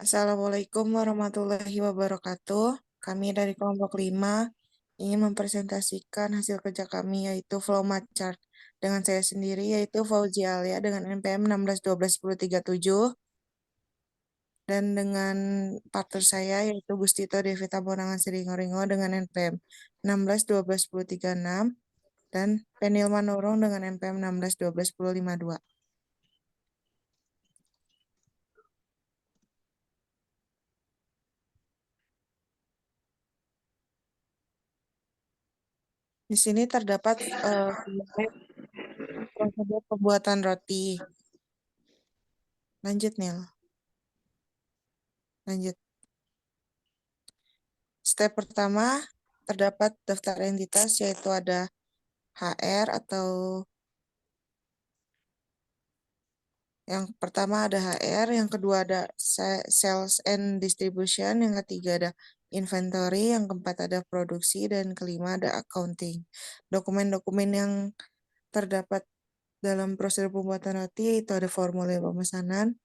Assalamualaikum warahmatullahi wabarakatuh. Kami dari kelompok 5 ingin mempresentasikan hasil kerja kami yaitu Flowmart Chart. Dengan saya sendiri yaitu Fauzi Alia dengan NPM 16121037 dan dengan partner saya yaitu Gustito Devita Bonangan Siringo-Ringo dengan NPM 16121036 dan Penil Manurung dengan NPM 16121052. Di sini terdapat prosedur pembuatan roti. Lanjut, Nil. Lanjut. Step pertama, terdapat daftar entitas, yaitu ada HR atau yang pertama ada HR, yang kedua ada sales and distribution, yang ketiga ada inventory, yang keempat ada produksi, dan kelima ada accounting. Dokumen-dokumen yang terdapat dalam prosedur pembuatan roti itu ada formulir pemesanan,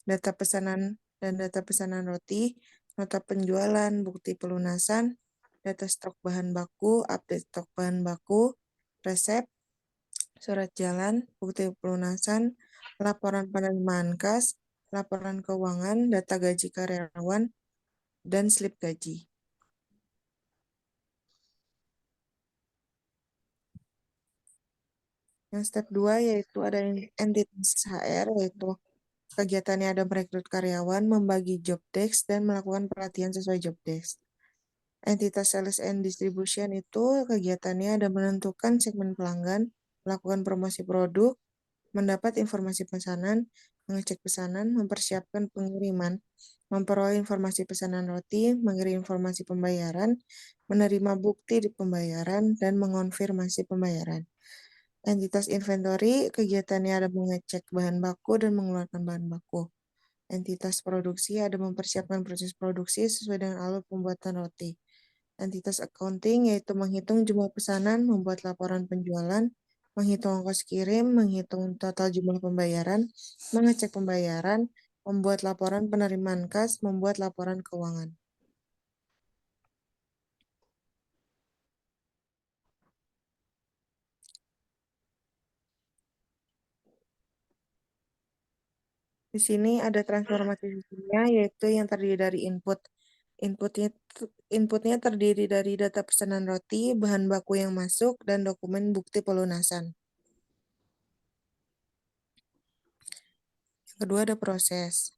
data pesanan dan data pesanan roti, nota penjualan, bukti pelunasan, data stok bahan baku, update stok bahan baku, resep, surat jalan, bukti pelunasan, laporan penerimaan kas, laporan keuangan, data gaji karyawan, dan slip gaji. Yang step 2 yaitu ada entitas HR, yaitu kegiatannya ada merekrut karyawan, membagi job desk, dan melakukan pelatihan sesuai job desk. Entitas sales and distribution itu kegiatannya ada menentukan segmen pelanggan, melakukan promosi produk, mendapat informasi pesanan, mengecek pesanan, mempersiapkan pengiriman, memperoleh informasi pesanan roti, mengirim informasi pembayaran, menerima bukti di pembayaran, dan mengonfirmasi pembayaran. Entitas inventory kegiatannya ada mengecek bahan baku dan mengeluarkan bahan baku. Entitas produksi ada mempersiapkan proses produksi sesuai dengan alur pembuatan roti. Entitas accounting yaitu menghitung jumlah pesanan, membuat laporan penjualan, menghitung ongkos kirim, menghitung total jumlah pembayaran, mengecek pembayaran, membuat laporan penerimaan kas, membuat laporan keuangan. Di sini ada transformasi sistemnya, yaitu yang terdiri dari input. Inputnya terdiri dari data pesanan roti, bahan baku yang masuk, dan dokumen bukti pelunasan. Yang kedua ada proses.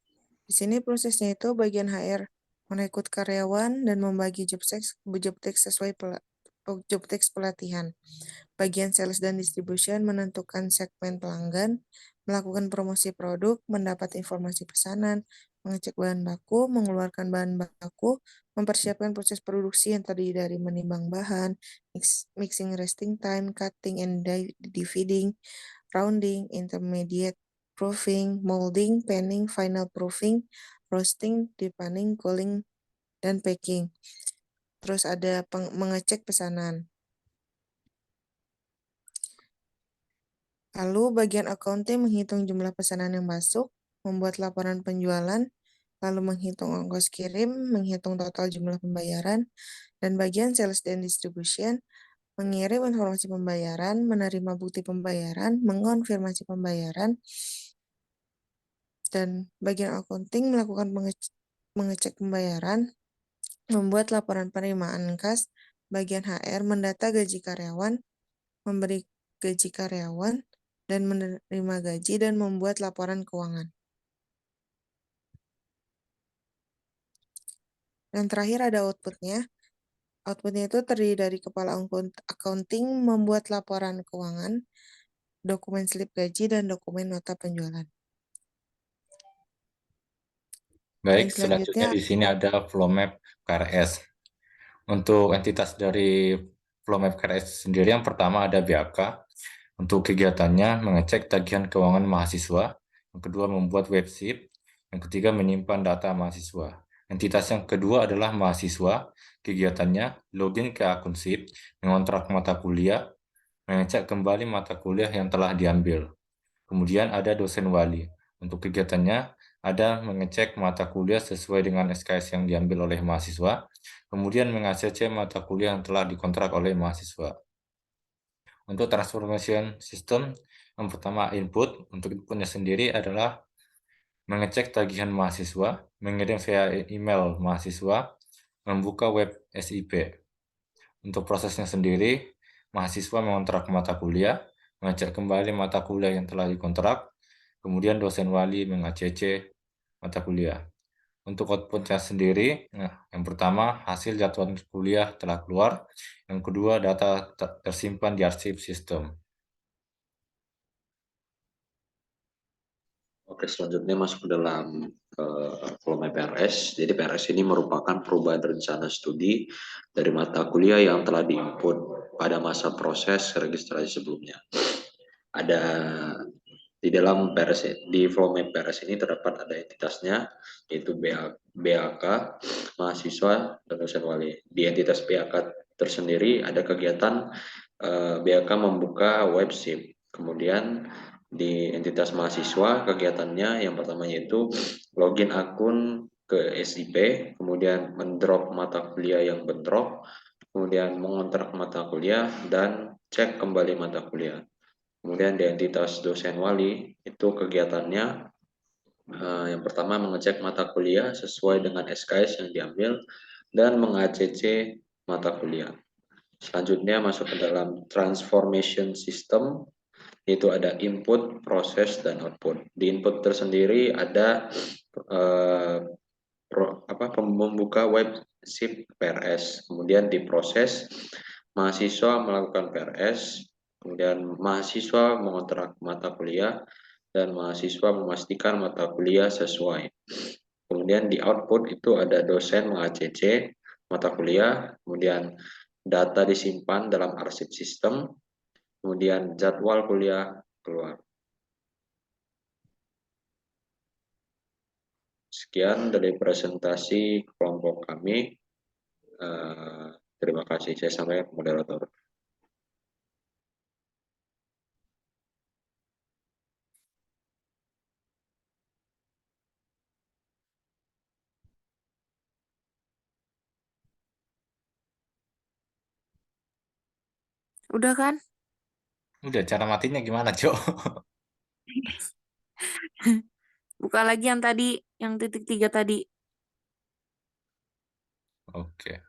Di sini prosesnya itu bagian HR merekrut karyawan dan membagi job desk sesuai job desk pelatihan. Bagian sales dan distribution menentukan segmen pelanggan, melakukan promosi produk, mendapat informasi pesanan, mengecek bahan baku, mengeluarkan bahan baku, mempersiapkan proses produksi yang terdiri dari menimbang bahan, mixing resting time, cutting and dividing, rounding, intermediate proofing, molding, panning, final proofing, roasting, depanning, cooling, dan packing. Terus ada mengecek pesanan. Lalu bagian accounting menghitung jumlah pesanan yang masuk, membuat laporan penjualan, lalu menghitung ongkos kirim, menghitung total jumlah pembayaran, dan bagian sales dan distribution mengirim informasi pembayaran, menerima bukti pembayaran, mengonfirmasi pembayaran, dan bagian accounting melakukan mengecek pembayaran, membuat laporan penerimaan kas, bagian HR mendata gaji karyawan, memberi gaji karyawan, dan menerima gaji dan membuat laporan keuangan. Dan terakhir ada outputnya. Outputnya itu terdiri dari kepala accounting membuat laporan keuangan, dokumen slip gaji, dan dokumen nota penjualan. Baik, selanjutnya di sini ada flow map KRS. Untuk entitas dari flow map KRS sendiri, yang pertama ada BAK. Untuk kegiatannya mengecek tagihan keuangan mahasiswa, yang kedua membuat website, yang ketiga menyimpan data mahasiswa. Entitas yang kedua adalah mahasiswa, kegiatannya login ke akun SIP, mengontrak mata kuliah, mengecek kembali mata kuliah yang telah diambil. Kemudian ada dosen wali. Untuk kegiatannya ada mengecek mata kuliah sesuai dengan SKS yang diambil oleh mahasiswa, kemudian meng-ACC mata kuliah yang telah dikontrak oleh mahasiswa. Untuk transformation system, yang pertama input. Untuk inputnya sendiri adalah mengecek tagihan mahasiswa, mengirim via email mahasiswa, membuka web SIP. Untuk prosesnya sendiri, mahasiswa mengontrak mata kuliah, mengecek kembali mata kuliah yang telah dikontrak, kemudian dosen wali meng-ACC mata kuliah. Untuk outputnya sendiri, yang pertama hasil jadwal kuliah telah keluar, yang kedua data tersimpan di arsip sistem. Oke, selanjutnya masuk ke dalam volume PRS. Jadi PRS ini merupakan perubahan rencana studi dari mata kuliah yang telah diinput pada masa proses registrasi sebelumnya. Ada di dalam PRS, di volume PRS ini terdapat ada entitasnya, yaitu BAK, mahasiswa, dan dosen wali. Di entitas BAK tersendiri ada kegiatan BAK membuka website. Kemudian di entitas mahasiswa kegiatannya yang pertama yaitu login akun ke SIP, kemudian mendrop mata kuliah yang bentrok, kemudian mengontrak mata kuliah, dan cek kembali mata kuliah. Kemudian di entitas dosen wali itu kegiatannya yang pertama mengecek mata kuliah sesuai dengan SKS yang diambil dan meng-ACC mata kuliah. Selanjutnya masuk ke dalam transformation system, yaitu ada input, proses, dan output. Di input tersendiri ada membuka website PRS, kemudian diproses, mahasiswa melakukan PRS, kemudian mahasiswa mengontrak mata kuliah, dan mahasiswa memastikan mata kuliah sesuai. Kemudian di output itu ada dosen meng-ACC mata kuliah, kemudian data disimpan dalam arsip sistem, kemudian jadwal kuliah keluar. Sekian dari presentasi kelompok kami. Terima kasih. Saya sampaikan ke moderator. Udah kan? Udah, cara matinya gimana, Cok? Buka lagi yang tadi, yang titik 3 tadi. Oke.